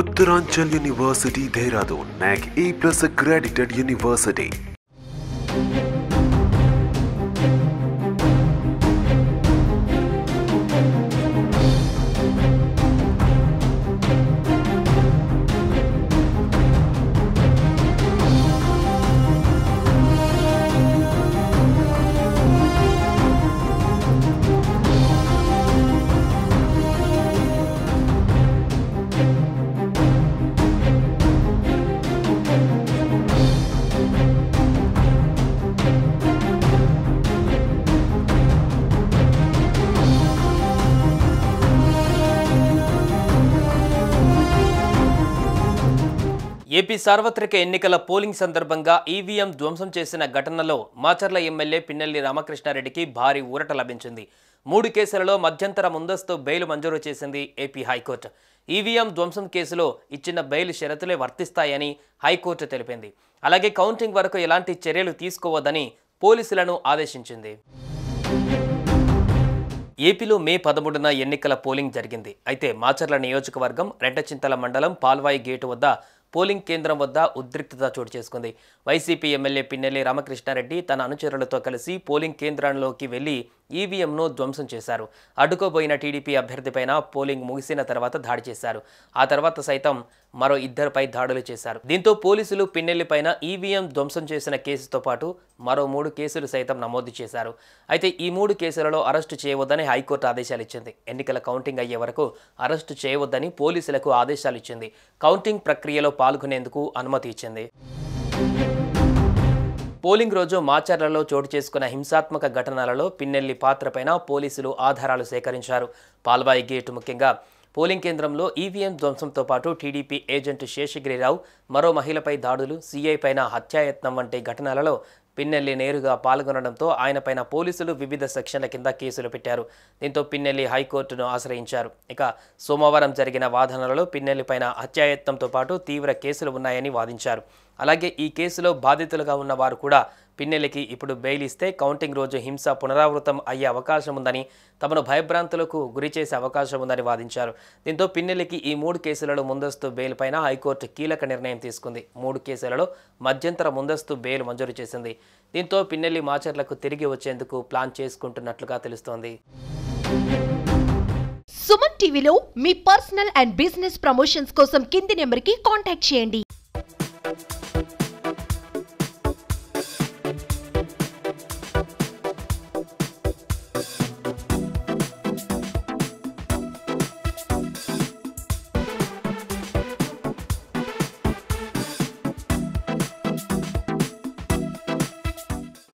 Uttaranchal University, Dehradun, NAC A+ accredited university. AP సార్వత్రిక ఎన్నికల polling సందర్భంగా ఈవీఎం ధ్వంసం చేసిన ఘటనలో మాచర్ల ఎమ్మెల్యే పిన్నెల్లి రామకృష్ణారెడ్డికి భారీ ఊరట లభించింది. 3 కేసులలో మధ్యంతర ముందస్తు బెయిల్ మంజూరు చేసింది ఏపీ హైకోర్టు. ఈవీఎం ధ్వంసం కేసులో ఇచ్చిన బెయిల్ షరతులే వర్తిస్తాయని హైకోర్టు తెలిపింది. అలాగే కౌంటింగ్ వరకు ఎలాంటి చర్యలు తీసుకోవద్దని పోలీసులను ఆదేశించింది. ఏపీలో మే 13న ఎన్నికల పోలింగ్ జరిగింది. అయితే మాచర్ల నియోజకవర్గం రెంటచింతల మండలం పాల్వాయి గేటు వద్ద పోలింగ్ కేంద్రం వద్ద ఉద్రిక్తత చోటు చేసుకుంది. వైసీపీ ఎమ్మెల్యే పిన్నెల్లి రామకృష్ణారెడ్డి తన అనుచరులతో కలిసి పోలింగ్ కేంద్రంలోకి వెళ్లి ఈవీఎంను ధ్వంసం చేశారు. అడ్డుకోబోయిన టీడీపీ అభ్యర్థిపైన పోలింగ్ ముగిసిన తర్వాత దాడి చేశారు. ఆ తర్వాత సైతం మరో 2పై దాడులు చేశారు. దీంతో పోలీసులు పిన్నెల్లిపైన ఈవీఎం ధ్వంసం చేసిన కేసుతో పాటు మరో 3 కేసులు సైతం నమోదు చేశారు. అయితే ఈ 3 కేసులలో అరెస్టు చేయవద్దని హైకోర్టు ఆదేశాలు ఇచ్చింది. ఎన్నికల కౌంటింగ్ అయ్యే వరకు అరెస్టు చేయవద్దని పోలీసులకు ఆదేశాలు ఇచ్చింది. కౌంటింగ్ ప్రక్రియలో పాల్గొనేందుకు అనుమతి ఇచ్చింది. పోలింగ్ రోజు మాచర్లలో చోటు చేసుకున్న హింసాత్మక ఘటనలలో పిన్నెల్లి పాత్రపైన పోలీసులు ఆధారాలు సేకరించారు. పాల్వాయి గేటు ముఖ్యంగా పోలింగ్ కేంద్రంలో ఈవీఎం ధ్వంసంతో పాటు టీడీపీ ఏజెంట్ శేషగిరిరావు, మరో మహిళపై దాడులు, సీఐ పైన హత్యాయత్నం వంటి ఘటనలలో పిన్నెల్లి నేరుగా పాల్గొనడంతో ఆయనపైన పోలీసులు వివిధ సెక్షన్ల కింద కేసులు పెట్టారు. దీంతో పిన్నెల్లి హైకోర్టును ఆశ్రయించారు. ఇక సోమవారం జరిగిన వాదనలలో పిన్నెల్లిపైన హత్యాయత్నంతో పాటు తీవ్ర కేసులు ఉన్నాయని వాదించారు. అలాగే ఈ కేసులో బాధితులుగా ఉన్న వారు కూడా పిన్నెల్లికి ఇప్పుడు బెయిల్ ఇస్తే కౌంటింగ్ రోజు హింస పునరావృతం అయ్యే అవకాశం ఉందని, తమను భయభ్రాంతులకు గురి చేసే అవకాశం ఉందని వాదించారు. దీంతో పిన్నెల్లికి ఈ 3 కేసులలో ముందస్తు బెయిల్ పైన హైకోర్టు కీలక నిర్ణయం తీసుకుంది. 3 కేసులలో మధ్యంతర ముందస్తు బెయిల్ మంజూరు చేసింది. దీంతో పిన్నెల్లి మాచర్లకు తిరిగి వచ్చేందుకు ప్లాన్ చేసుకుంటున్నట్లుగా తెలుస్తోంది. సుమన్ టీవీలో మీ పర్సనల్ అండ్ బిజినెస్ ప్రమోషన్స్ కోసం కింది నెంబర్కి కాంటాక్ట్ చేయండి.